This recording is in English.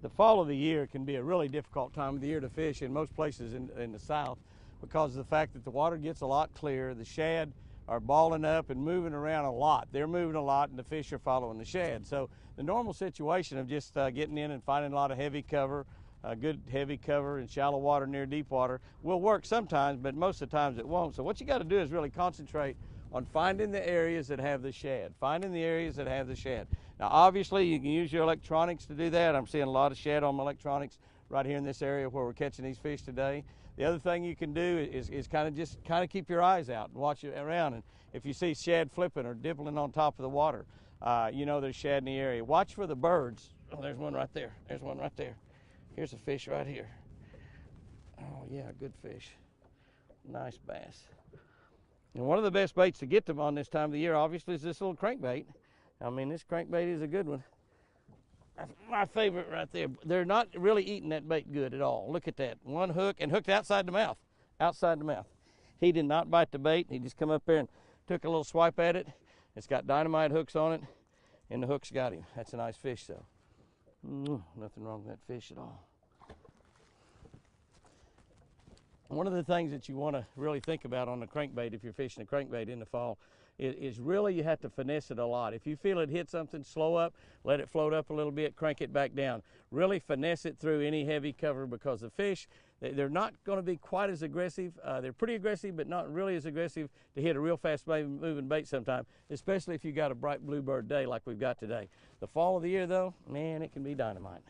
The fall of the year can be a really difficult time of the year to fish in most places in the South because of the fact that the water gets a lot clearer. The shad are balling up and moving around a lot. They're moving a lot and the fish are following the shad. So the normal situation of just getting in and finding a lot of heavy cover, good heavy cover in shallow water near deep water will work sometimes, but most of the times it won't. So what you got to do is really concentrate on finding the areas that have the shad, finding the areas that have the shad. Now obviously you can use your electronics to do that. I'm seeing a lot of shad on my electronics right here in this area where we're catching these fish today. The other thing you can do is kind of keep your eyes out and watch it around, and if you see shad flipping or dipping on top of the water, you know there's shad in the area. Watch for the birds. Oh, there's one right there. There's one right there. Here's a fish right here. Oh yeah, good fish. Nice bass. And one of the best baits to get them on this time of the year, obviously, is this little crankbait. I mean, this crankbait is a good one. That's my favorite right there. They're not really eating that bait good at all. Look at that. One hook and hooked outside the mouth. Outside the mouth. He did not bite the bait. He just come up there and took a little swipe at it. It's got dynamite hooks on it, and the hooks got him. That's a nice fish, though. Nothing wrong with that fish at all. One of the things that you want to really think about on the crankbait, if you're fishing a crankbait in the fall, is really you have to finesse it a lot. If you feel it hit something, slow up, let it float up a little bit, crank it back down. Really finesse it through any heavy cover, because the fish, they're not going to be quite as aggressive. They're pretty aggressive, but not really as aggressive to hit a real fast moving bait sometime, especially if you got a bright bluebird day like we've got today. The fall of the year though, man, it can be dynamite.